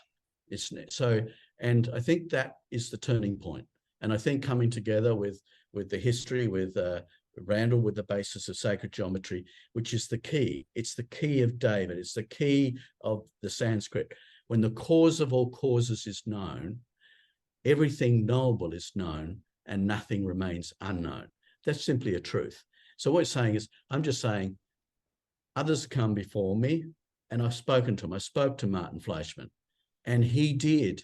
And I think that is the turning point. And I think coming together with the history, with Randall, with the basis of sacred geometry, which is the key. It's the key of David. It's the key of the Sanskrit. When the cause of all causes is known, everything knowable is known, and nothing remains unknown. That's simply a truth. So what I'm saying is, I'm just saying, others come before me, and I've spoken to them. I spoke to Martin Fleischmann, and he did,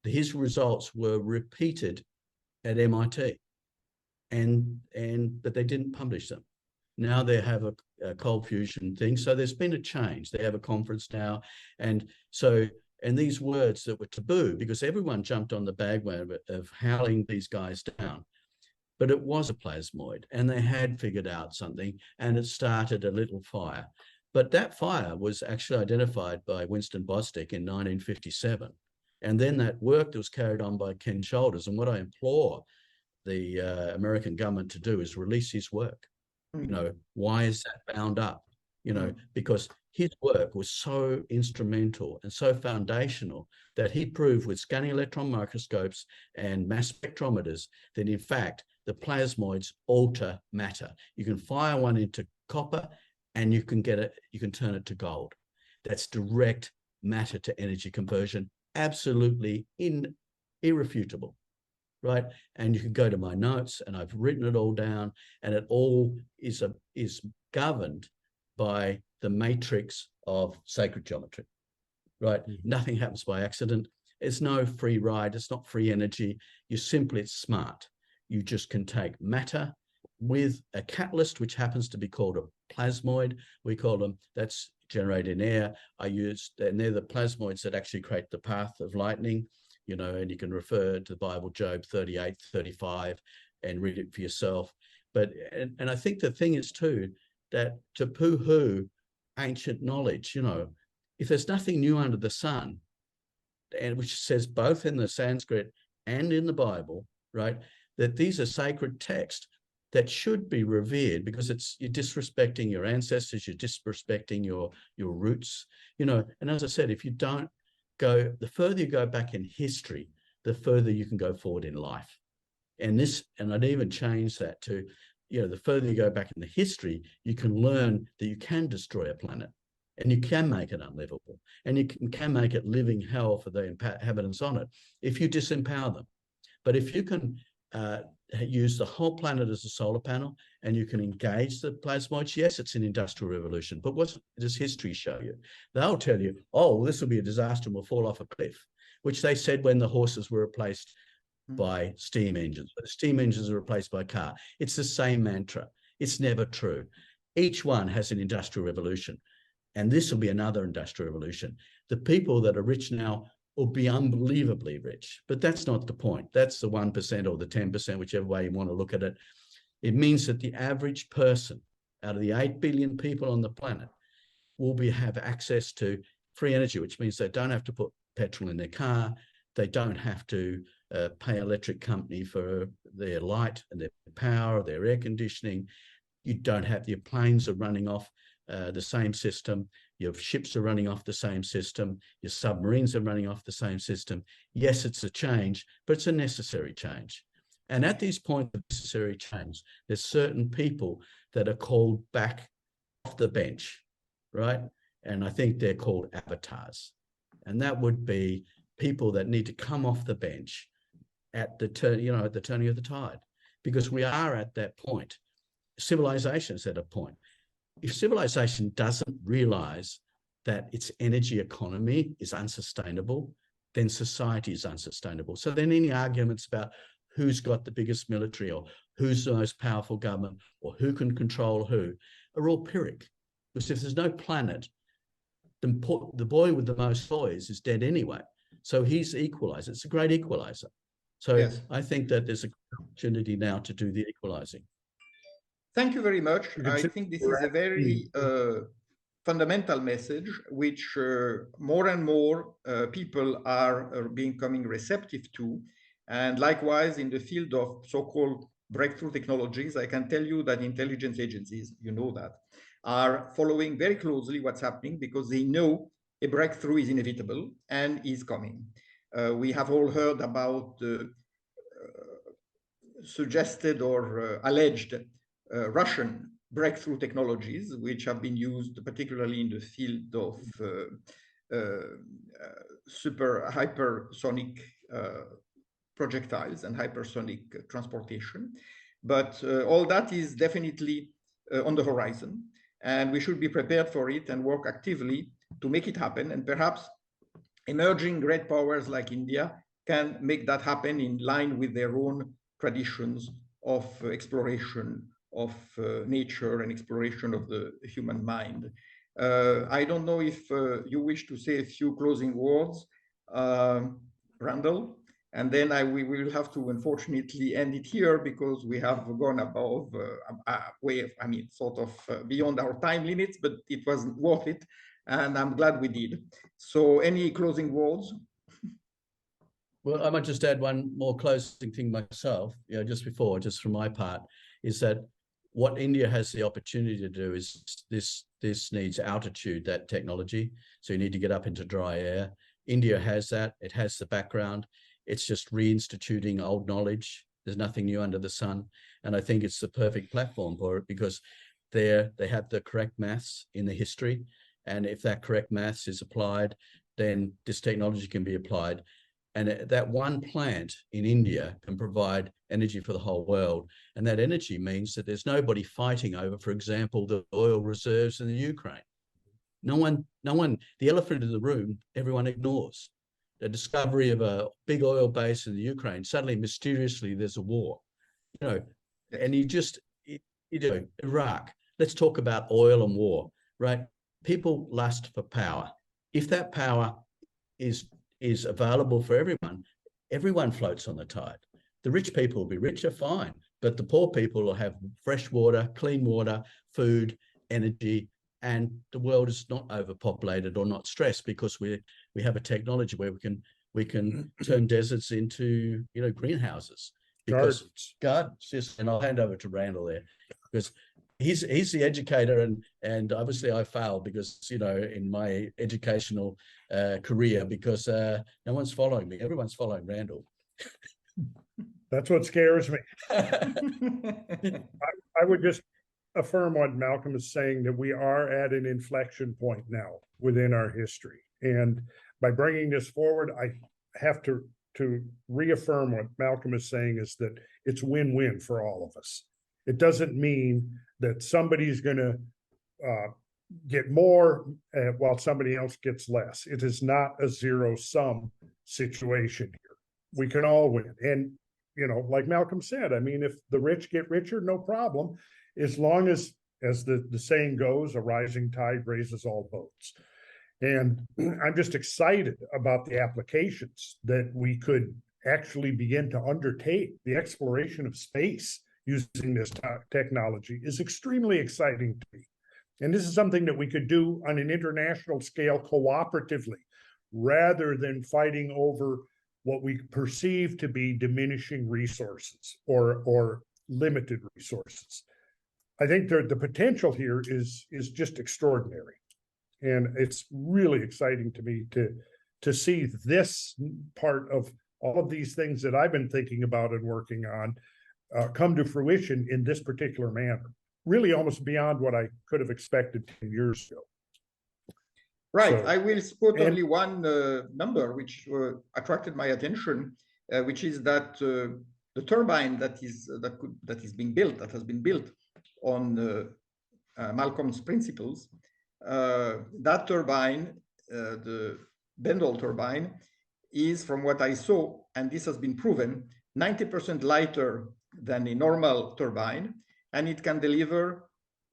his results were repeated at MIT, but they didn't publish them. Now they have a cold fusion thing. So there's been a change. They have a conference now. And these words that were taboo, because everyone jumped on the bandwagon of howling these guys down. But it was a plasmoid, and they had figured out something, and it started a little fire. But that fire was actually identified by Winston Bostick in 1957. And then that work that was carried on by Ken Shoulders. And what I implore the American government to do is release his work. Why is that bound up? Because his work was so instrumental and so foundational that he proved with scanning electron microscopes and mass spectrometers that, in fact, the plasmoids alter matter. You can fire one into copper and you can turn it to gold. That's direct matter to energy conversion, absolutely irrefutable. Right. And you can go to my notes, and I've written it all down, and it all is governed by the matrix of sacred geometry. Right. Nothing happens by accident. It's no free ride. It's not free energy. It's smart. You just can take matter with a catalyst, which happens to be called a plasmoid. We call them, that's generate in air. And they're the plasmoids that actually create the path of lightning, you know, and you can refer to the Bible, Job 38, 35, and read it for yourself. But, and I think the thing is too, that to poo-hoo ancient knowledge, you know, if there's nothing new under the sun, and which says both in the Sanskrit and in the Bible, right, that these are sacred texts that should be revered, because you're disrespecting your ancestors, you're disrespecting your roots, you know. And as I said, if you don't go, the further you go back in history, the further you can go forward in life. And I'd even change that to, you know, the further you go back in the history, you can learn that you can destroy a planet, and you can make it unlivable, and you can make it living hell for the inhabitants on it if you disempower them. But if you can use the whole planet as a solar panel, and you can engage the plasmoids, yes, it's an industrial revolution, but what does history show you? They'll tell you, oh, this will be a disaster and we'll fall off a cliff, which they said when the horses were replaced by steam engines, but the steam engines are replaced by car. It's the same mantra. It's never true. Each one has an industrial revolution, and this will be another industrial revolution. The people that are rich now will be unbelievably rich, but that's not the point. That's the 1% or the 10%, whichever way you want to look at it. It means that the average person out of the 8 billion people on the planet will have access to free energy, which means they don't have to put petrol in their car. They don't have to pay an electric company for their light and their power, their air conditioning. You don't have, your planes are running off the same system. Your ships are running off the same system. Your submarines are running off the same system. Yes, it's a change, but it's a necessary change. And at these points of necessary change, there's certain people that are called back off the bench, right? And I think they're called avatars. And that would be people that need to come off the bench at the turn, you know, at the turning of the tide, because we are at that point. Civilization is at a point. If civilization doesn't realize that its energy economy is unsustainable, then society is unsustainable. So then any arguments about who's got the biggest military or who's the most powerful government or who can control who are all Pyrrhic. Because if there's no planet, the boy with the most toys is dead anyway. So he's the equalizer. It's a great equalizer. So yes, I think that there's an opportunity now to do the equalizing. Thank you very much. I think this is a very fundamental message, which more and more people are becoming receptive to. And likewise, in the field of so-called breakthrough technologies, I can tell you that intelligence agencies, you know that, are following very closely what's happening, because they know a breakthrough is inevitable and is coming. We have all heard about suggested or alleged Russian breakthrough technologies, which have been used particularly in the field of super hypersonic projectiles and hypersonic transportation. But all that is definitely on the horizon, and we should be prepared for it and work actively to make it happen. And perhaps emerging great powers like India can make that happen in line with their own traditions of exploration of nature and exploration of the human mind. I don't know if you wish to say a few closing words, Randall, and then we will have to unfortunately end it here, because we have gone above sort of beyond our time limits, but it wasn't worth it, and I'm glad we did. So any closing words? Well, I might just add one more closing thing myself, you know, just from my part, is that what India has the opportunity to do is this needs altitude, that technology. So you need to get up into dry air. India has that. It has the background. It's just reinstituting old knowledge. There's nothing new under the sun. And I think it's the perfect platform for it, because they have the correct maths in the history. And if that correct maths is applied, then this technology can be applied. And that one plant in India can provide energy for the whole world. And that energy means that there's nobody fighting over, for example, the oil reserves in the Ukraine. No one, the elephant in the room, everyone ignores. The discovery of a big oil base in the Ukraine, suddenly, mysteriously, there's a war. You know, and Iraq, let's talk about oil and war, right? people lust for power. If that power is available for everyone floats on the tide. The rich people will be richer, fine, but the poor people will have fresh water, clean water, food, energy, and the world is not overpopulated or not stressed because we have a technology where we can turn deserts into greenhouses. Gardens, yes. And I'll hand over to Randall there because he's the educator, and obviously I failed because in my educational career because no one's following me. Everyone's following Randall. That's what scares me. I would just affirm what Malcolm is saying, that we are at an inflection point now within our history. And by bringing this forward, I have to reaffirm what Malcolm is saying, is that it's win-win for all of us. It doesn't mean that somebody's going to get more while somebody else gets less. It is not a zero-sum situation here. We can all win. And, like Malcolm said, I mean, if the rich get richer, no problem, as long as the saying goes, a rising tide raises all boats. And I'm just excited about the applications that we could actually begin to undertake. The exploration of space using this technology is extremely exciting to me. And this is something that we could do on an international scale cooperatively, rather than fighting over what we perceive to be diminishing resources or limited resources. I think the potential here is just extraordinary. And it's really exciting to me to see this part of all of these things that I've been thinking about and working on come to fruition in this particular manner. Really almost beyond what I could have expected 10 years ago. Right. So, I will quote only one number which attracted my attention, which is that the turbine that has been built on Malcolm's principles, that turbine, the Bendall turbine, is, from what I saw, and this has been proven, 90% lighter than a normal turbine, and it can deliver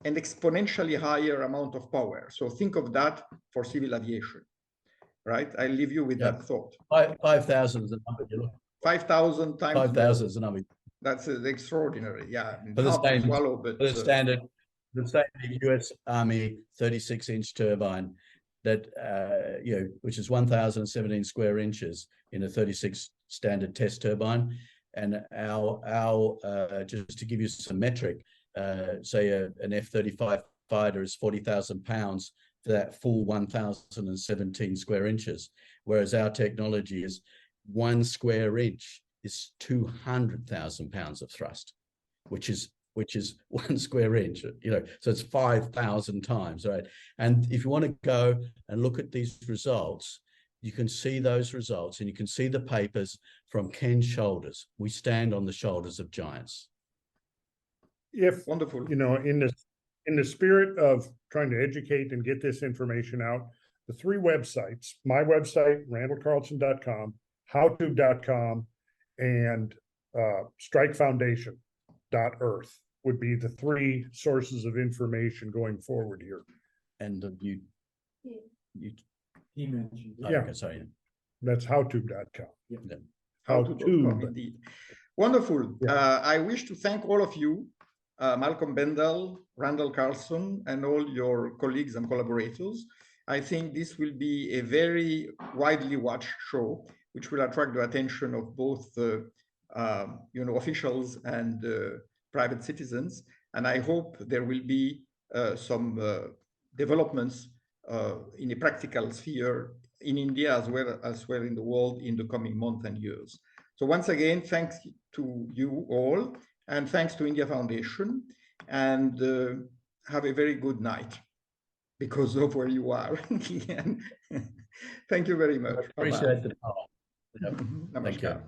an exponentially higher amount of power. So think of that for civil aviation, right? I'll leave you with that thought. 5,000 is the number you look. 5,000 times. 5,000 is the number. That's extraordinary. Yeah, For the hard to swallow, but the standard U.S. Army 36-inch turbine that which is 1,017 square inches in a 36 standard test turbine, and our just to give you some metric, say an F-35 fighter is 40,000 pounds for that full 1,017 square inches, whereas our technology is 1 square inch is 200,000 pounds of thrust, which is 1 square inch, so it's 5,000 times, right? And if you want to go and look at these results, you can see those results, and you can see the papers from Ken's shoulders. We stand on the shoulders of giants. If wonderful, in the spirit of trying to educate and get this information out, the 3 websites, my website, randallcarlson.com, howtube.com, and strikefoundation.earth would be the 3 sources of information going forward here. And he mentioned. Yeah. Okay, sorry. That's howtube.com. Yeah. howtube.com, indeed. Wonderful. Yeah. I wish to thank all of you, Malcolm Bendall, Randall Carlson, and all your colleagues and collaborators. I think this will be a very widely watched show, which will attract the attention of both officials and private citizens. And I hope there will be some developments in a practical sphere in India as well in the world in the coming months and years. So once again, thanks to you all, and thanks to India Foundation, and have a very good night because of where you are. Thank you very much. Appreciate the time. Namaskar. Thank you.